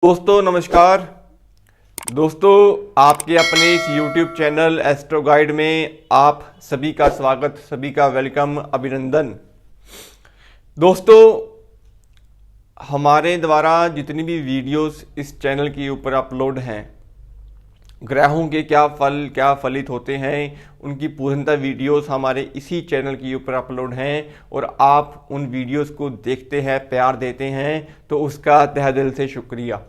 दोस्तों नमस्कार। दोस्तों आपके अपने इस YouTube चैनल एस्ट्रो गाइड में आप सभी का स्वागत, सभी का वेलकम, अभिनंदन। दोस्तों हमारे द्वारा जितनी भी वीडियोस इस चैनल के ऊपर अपलोड हैं, ग्रहों के क्या फलित होते हैं, उनकी पूर्णतः वीडियोस हमारे इसी चैनल के ऊपर अपलोड हैं और आप उन वीडियोस को देखते हैं, प्यार देते हैं, तो उसका तहे दिल से शुक्रिया।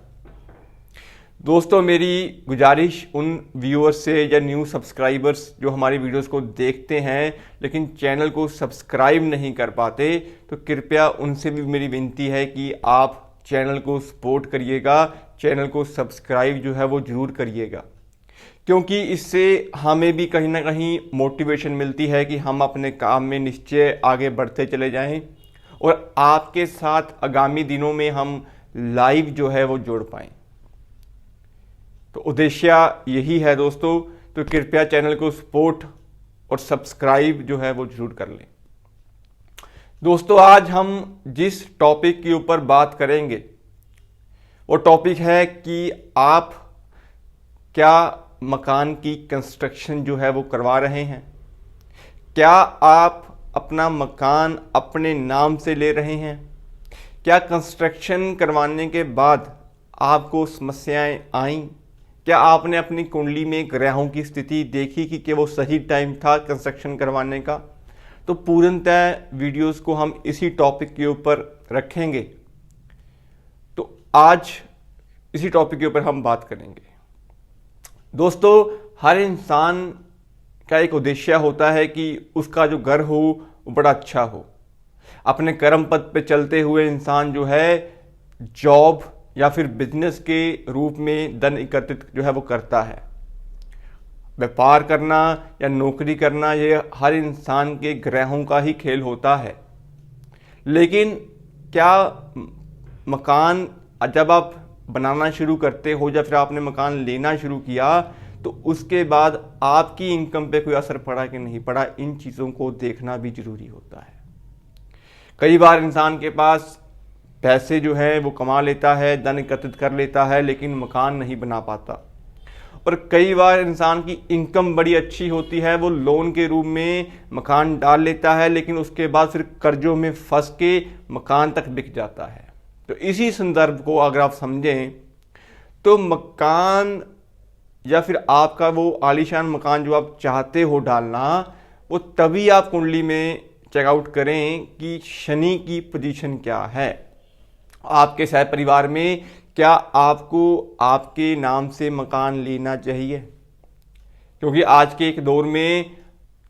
दोस्तों मेरी गुजारिश उन व्यूअर्स से या न्यू सब्सक्राइबर्स जो हमारी वीडियोस को देखते हैं लेकिन चैनल को सब्सक्राइब नहीं कर पाते, तो कृपया उनसे भी मेरी विनती है कि आप चैनल को सपोर्ट करिएगा, चैनल को सब्सक्राइब जो है वो ज़रूर करिएगा, क्योंकि इससे हमें भी कहीं ना कहीं मोटिवेशन मिलती है कि हम अपने काम में निश्चय आगे बढ़ते चले जाएं और आपके साथ आगामी दिनों में हम लाइव जो है वो जोड़ पाएँ। तो उद्देश्य यही है दोस्तों, तो कृपया चैनल को सपोर्ट और सब्सक्राइब जो है वो जरूर कर लें। दोस्तों आज हम जिस टॉपिक के ऊपर बात करेंगे वो टॉपिक है कि आप क्या मकान की कंस्ट्रक्शन जो है वो करवा रहे हैं, क्या आप अपना मकान अपने नाम से ले रहे हैं, क्या कंस्ट्रक्शन करवाने के बाद आपको समस्याएं आईं, क्या आपने अपनी कुंडली में ग्रहों की स्थिति देखी कि वो सही टाइम था कंस्ट्रक्शन करवाने का। तो पूर्णतः वीडियोस को हम इसी टॉपिक के ऊपर रखेंगे। तो आज इसी टॉपिक के ऊपर हम बात करेंगे। दोस्तों हर इंसान का एक उद्देश्य होता है कि उसका जो घर हो वो बड़ा अच्छा हो। अपने कर्म पथ पे चलते हुए इंसान जो है जॉब या फिर बिजनेस के रूप में धन एकत्रित जो है वो करता है। व्यापार करना या नौकरी करना ये हर इंसान के ग्रहों का ही खेल होता है। लेकिन क्या मकान जब आप बनाना शुरू करते हो या फिर आपने मकान लेना शुरू किया तो उसके बाद आपकी इनकम पे कोई असर पड़ा कि नहीं पड़ा, इन चीज़ों को देखना भी जरूरी होता है। कई बार इंसान के पास पैसे जो है वो कमा लेता है, धन एकत्रित कर लेता है, लेकिन मकान नहीं बना पाता। और कई बार इंसान की इनकम बड़ी अच्छी होती है, वो लोन के रूप में मकान डाल लेता है, लेकिन उसके बाद फिर कर्जों में फंस के मकान तक बिक जाता है। तो इसी संदर्भ को अगर आप समझें तो मकान या फिर आपका वो आलीशान मकान जो आप चाहते हो डालना, वो तभी आप कुंडली में चेकआउट करें कि शनि की पोजीशन क्या है, आपके सह परिवार में क्या आपको आपके नाम से मकान लेना चाहिए। क्योंकि आज के एक दौर में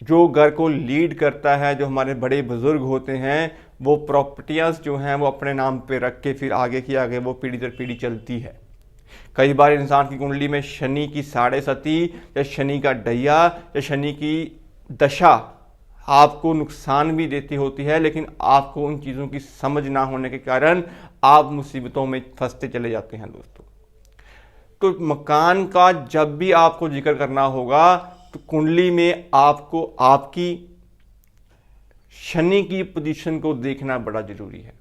जो घर को लीड करता है, जो हमारे बड़े बुजुर्ग होते हैं, वो प्रॉपर्टियां जो हैं वो अपने नाम पे रख के फिर आगे की आगे वो पीढ़ी दर पीढ़ी चलती है। कई बार इंसान की कुंडली में शनि की साढ़े सती या शनि का डैया या शनि की दशा आपको नुकसान भी देती होती है, लेकिन आपको उन चीज़ों की समझ ना होने के कारण आप मुसीबतों में फंसते चले जाते हैं। दोस्तों तो मकान का जब भी आपको जिक्र करना होगा तो कुंडली में आपको आपकी शनि की पोजीशन को देखना बड़ा जरूरी है,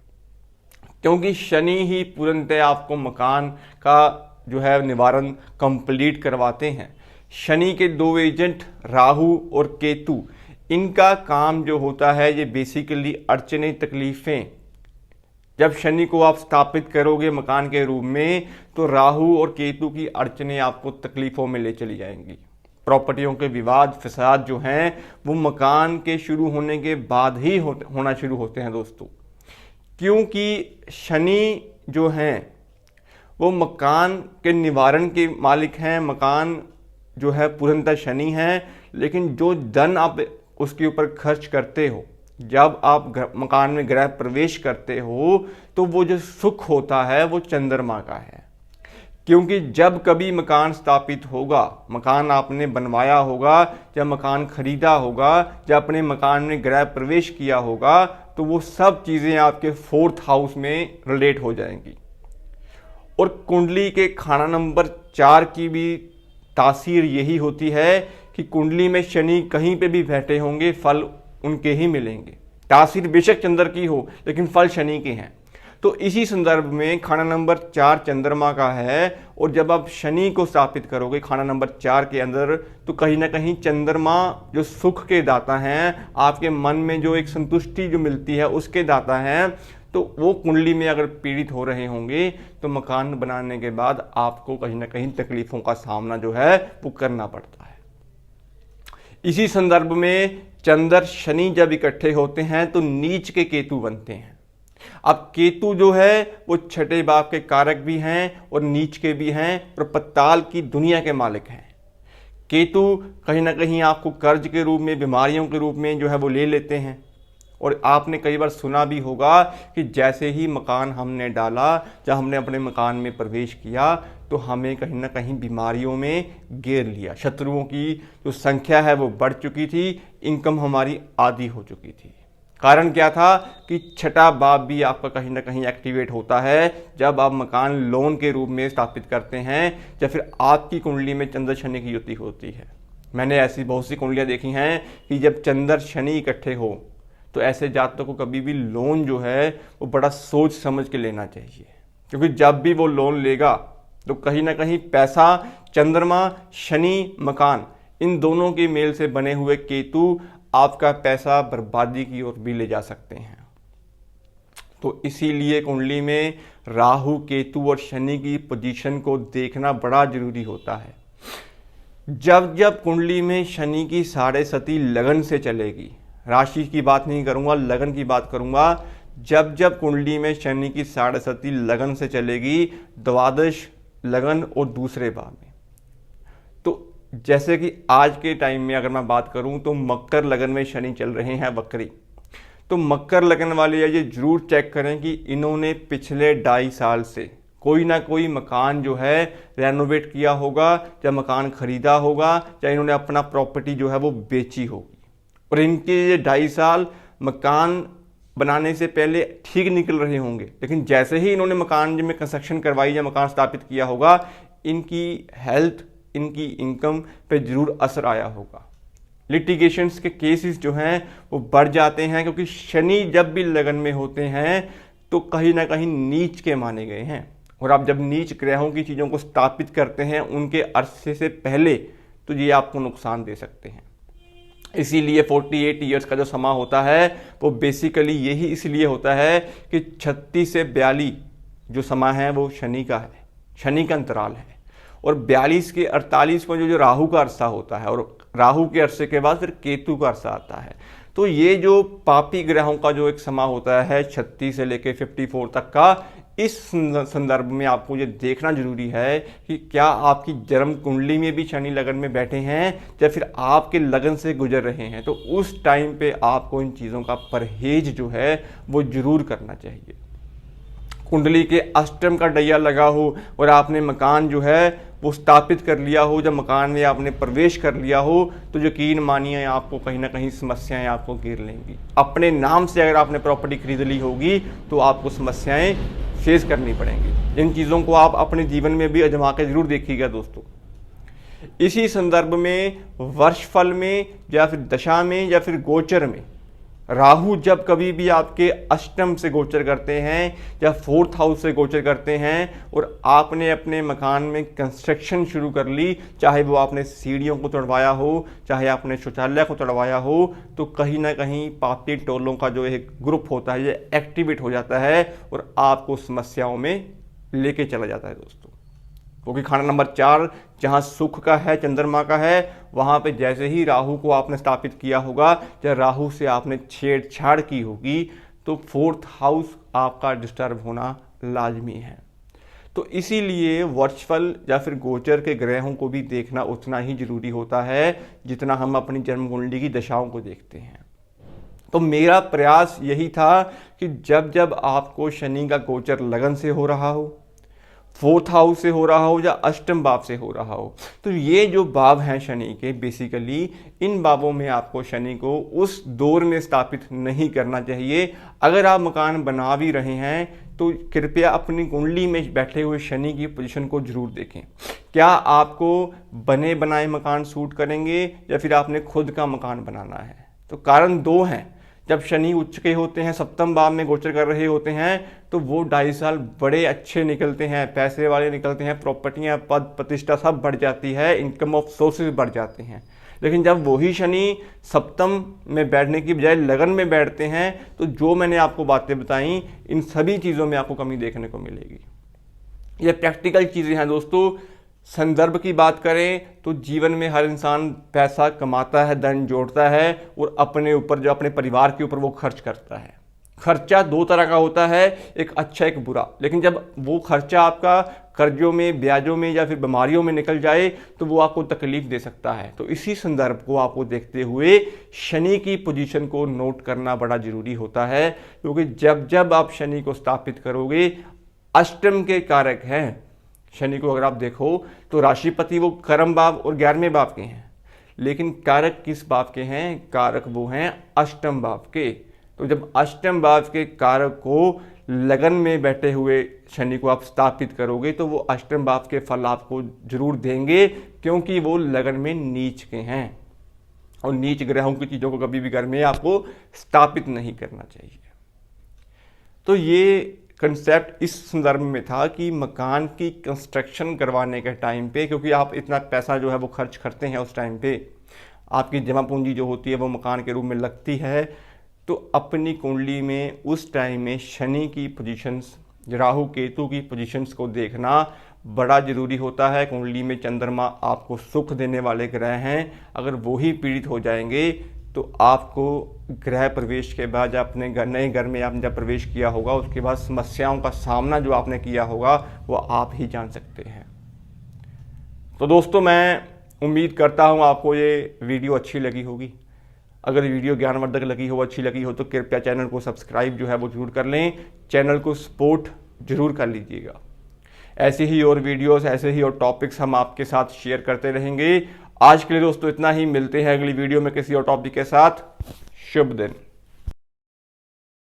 क्योंकि शनि ही पूर्णतः आपको मकान का जो है निवारण कंप्लीट करवाते हैं। शनि के दो एजेंट राहु और केतु, इनका काम जो होता है ये बेसिकली अड़चने तकलीफ़ें, जब शनि को आप स्थापित करोगे मकान के रूप में तो राहु और केतु की अड़चने आपको तकलीफ़ों में ले चली जाएंगी। प्रॉपर्टियों के विवाद फसाद जो हैं वो मकान के शुरू होने के बाद ही होना शुरू होते हैं दोस्तों, क्योंकि शनि जो हैं वो मकान के निवारण के मालिक हैं। मकान जो है पूर्णतः शनि है, लेकिन जो धन आप उसके ऊपर खर्च करते हो, जब आप मकान में गृह प्रवेश करते हो तो वो जो सुख होता है वो चंद्रमा का है। क्योंकि जब कभी मकान स्थापित होगा, मकान आपने बनवाया होगा या मकान खरीदा होगा या अपने मकान में गृह प्रवेश किया होगा, तो वो सब चीज़ें आपके 4th हाउस में रिलेट हो जाएंगी। और कुंडली के खाना नंबर 4 की भी तासीर यही होती है कि कुंडली में शनि कहीं पे भी बैठे होंगे फल उनके ही मिलेंगे। तासीर बेशक चंद्र की हो लेकिन फल शनि के हैं। तो इसी संदर्भ में खाना नंबर 4 चंद्रमा का है, और जब आप शनि को स्थापित करोगे खाना नंबर 4 के अंदर, तो कहीं ना कहीं चंद्रमा जो सुख के दाता हैं, आपके मन में जो एक संतुष्टि जो मिलती है उसके दाता हैं, तो वो कुंडली में अगर पीड़ित हो रहे होंगे तो मकान बनाने के बाद आपको कहीं ना कहीं तकलीफों का सामना जो है वो करना पड़ता है। इसी संदर्भ में चंद्र शनि जब इकट्ठे होते हैं तो नीच के केतु बनते हैं। अब केतु जो है वो छठे भाव के कारक भी हैं और नीच के भी हैं और पताल की दुनिया के मालिक हैं। केतु कहीं ना कहीं आपको कर्ज के रूप में, बीमारियों के रूप में जो है वो ले लेते हैं। और आपने कई बार सुना भी होगा कि जैसे ही मकान हमने डाला, जब हमने अपने मकान में प्रवेश किया, तो हमें कहीं ना कहीं बीमारियों में घेर लिया। शत्रुओं की जो संख्या है वो बढ़ चुकी थी, इनकम हमारी आधी हो चुकी थी। कारण क्या था कि छठा भाव भी आपका कहीं ना कहीं एक्टिवेट होता है जब आप मकान लोन के रूप में स्थापित करते हैं, या फिर आपकी कुंडली में चंद्र शनि की युति होती है। मैंने ऐसी बहुत सी कुंडलियाँ देखी हैं कि जब चंद्र शनि इकट्ठे हो तो ऐसे जातकों को कभी भी लोन जो है वो बड़ा सोच समझ के लेना चाहिए, क्योंकि जब भी वो लोन लेगा तो कहीं ना कहीं पैसा, चंद्रमा, शनि, मकान, इन दोनों के मेल से बने हुए केतु आपका पैसा बर्बादी की ओर भी ले जा सकते हैं। तो इसीलिए कुंडली में राहु, केतु और शनि की पोजीशन को देखना बड़ा जरूरी होता है। जब जब कुंडली में शनि की साढ़े सती लगन से चलेगी, राशि की बात नहीं करूंगा, लगन की बात करूंगा, जब जब कुंडली में शनि की साढ़े सती लगन से चलेगी, द्वादश लगन और दूसरे भाव में, तो जैसे कि आज के टाइम में अगर मैं बात करूं तो मकर लगन में शनि चल रहे हैं वक्री। तो मकर लगन वाले ये जरूर चेक करें कि इन्होंने पिछले 2.5 साल से कोई ना कोई मकान जो है रेनोवेट किया होगा, या मकान खरीदा होगा, या इन्होंने अपना प्रॉपर्टी जो है वो बेची होगी। और इनके ये 2.5 साल मकान बनाने से पहले ठीक निकल रहे होंगे, लेकिन जैसे ही इन्होंने मकान में कंस्ट्रक्शन करवाई या मकान स्थापित किया होगा, इनकी हेल्थ, इनकी इनकम पे जरूर असर आया होगा। लिटिगेशंस के केसेस जो हैं वो बढ़ जाते हैं, क्योंकि शनि जब भी लगन में होते हैं तो कहीं ना कहीं नीच के माने गए हैं। और आप जब नीच ग्रहों की चीज़ों को स्थापित करते हैं उनके अरसे से पहले, तो ये आपको नुकसान दे सकते हैं। इसीलिए 48 ईयर्स का जो समा होता है वो बेसिकली यही इसलिए होता है कि 36 से 42 जो समा है वो शनि का है, शनि का अंतराल है। और 42 के 48 में जो राहु का अरसा होता है, और राहु के अरसे के बाद फिर केतु का अरसा आता है। तो ये जो पापी ग्रहों का जो एक समा होता है 36 से लेकर 54 तक का, इस संदर्भ में आपको ये देखना जरूरी है कि क्या आपकी जन्म कुंडली में भी शनि लगन में बैठे हैं या फिर आपके लगन से गुजर रहे हैं। तो उस टाइम पे आपको इन चीज़ों का परहेज जो है वो जरूर करना चाहिए। कुंडली के अष्टम का डैया लगा हो और आपने मकान जो है वो स्थापित कर लिया हो, जब मकान में आपने प्रवेश कर लिया हो, तो यकीन मानिए आपको कहीं ना कहीं समस्याएं आपको घेर लेंगी। अपने नाम से अगर आपने प्रॉपर्टी खरीद ली होगी तो आपको समस्याएं फेस करनी पड़ेंगी। इन चीज़ों को आप अपने जीवन में भी आजमा के जरूर देखिएगा दोस्तों। इसी संदर्भ में वर्षफल में या फिर दशा में या फिर गोचर में राहु जब कभी भी आपके अष्टम से गोचर करते हैं या 4th हाउस से गोचर करते हैं और आपने अपने मकान में कंस्ट्रक्शन शुरू कर ली, चाहे वो आपने सीढ़ियों को तोड़वाया हो, चाहे आपने शौचालय को तोड़वाया हो, तो कहीं ना कहीं पापी टोलों का जो एक ग्रुप होता है ये एक्टिवेट हो जाता है और आपको समस्याओं में लेके चला जाता है दोस्तों। क्योंकि खाना नंबर 4 जहाँ सुख का है, चंद्रमा का है, वहाँ पे जैसे ही राहु को आपने स्थापित किया होगा या राहु से आपने छेड़छाड़ की होगी, तो 4th हाउस आपका डिस्टर्ब होना लाजमी है। तो इसीलिए वर्चुअल या फिर गोचर के ग्रहों को भी देखना उतना ही जरूरी होता है जितना हम अपनी जन्म कुंडली की दशाओं को देखते हैं। तो मेरा प्रयास यही था कि जब जब आपको शनि का गोचर लगन से हो रहा हो, 4th हाउस से हो रहा हो या अष्टम भाव से हो रहा हो, तो ये जो भाव हैं शनि के, बेसिकली इन भावों में आपको शनि को उस दौर में स्थापित नहीं करना चाहिए। अगर आप मकान बना भी रहे हैं तो कृपया अपनी कुंडली में बैठे हुए शनि की पोजीशन को जरूर देखें। क्या आपको बने बनाए मकान सूट करेंगे या फिर आपने खुद का मकान बनाना है? तो कारण 2 हैं। जब शनि उच्च के होते हैं, सप्तम भाव में गोचर कर रहे होते हैं, तो वो 2.5 साल बड़े अच्छे निकलते हैं, पैसे वाले निकलते हैं, प्रॉपर्टियां, पद प्रतिष्ठा सब बढ़ जाती है, इनकम ऑफ सोर्सेज बढ़ जाते हैं। लेकिन जब वही शनि सप्तम में बैठने की बजाय लगन में बैठते हैं, तो जो मैंने आपको बातें बताई, इन सभी चीज़ों में आपको कमी देखने को मिलेगी। ये प्रैक्टिकल चीज़ें हैं दोस्तों। संदर्भ की बात करें तो जीवन में हर इंसान पैसा कमाता है, धन जोड़ता है और अपने ऊपर, जो अपने परिवार के ऊपर वो खर्च करता है। खर्चा 2 तरह का होता है, एक अच्छा एक बुरा। लेकिन जब वो खर्चा आपका कर्जों में, ब्याजों में या फिर बीमारियों में निकल जाए तो वो आपको तकलीफ दे सकता है। तो इसी संदर्भ को आपको देखते हुए शनि की पोजीशन को नोट करना बड़ा जरूरी होता है, क्योंकि जब जब आप शनि को स्थापित करोगे, अष्टम के कारक हैं शनि को। अगर आप देखो तो राशिपति वो कर्म भाव और 11वें भाव के हैं, लेकिन कारक किस भाव के हैं? कारक वो हैं अष्टम भाव के। तो जब अष्टम भाव के कारक को लगन में बैठे हुए शनि को आप स्थापित करोगे तो वो अष्टम भाव के फल आपको जरूर देंगे, क्योंकि वो लगन में नीच के हैं और नीच ग्रहों की चीज़ों को कभी भी घर में आपको स्थापित नहीं करना चाहिए। तो ये कंसेप्ट इस संदर्भ में था कि मकान की कंस्ट्रक्शन करवाने के टाइम पे, क्योंकि आप इतना पैसा जो है वो खर्च करते हैं, उस टाइम पे आपकी जमा पूंजी जो होती है वो मकान के रूप में लगती है, तो अपनी कुंडली में उस टाइम में शनि की पोजीशंस, राहु केतु की पोजीशंस को देखना बड़ा ज़रूरी होता है। कुंडली में चंद्रमा आपको सुख देने वाले ग्रह हैं, अगर वो ही पीड़ित हो जाएंगे तो आपको गृह प्रवेश के बाद, अपने नए घर में आपने जब प्रवेश किया होगा, उसके बाद समस्याओं का सामना जो आपने किया होगा वो आप ही जान सकते हैं। तो दोस्तों, मैं उम्मीद करता हूँ आपको ये वीडियो अच्छी लगी होगी। अगर वीडियो ज्ञानवर्धक लगी हो, अच्छी लगी हो, तो कृपया चैनल को सब्सक्राइब जो है वो जरूर कर लें, चैनल को सपोर्ट जरूर कर लीजिएगा। ऐसे ही और वीडियोस, ऐसे ही और टॉपिक्स हम आपके साथ शेयर करते रहेंगे। आज के लिए दोस्तों इतना ही, मिलते हैं अगली वीडियो में किसी और टॉपिक के साथ। शुभ दिन।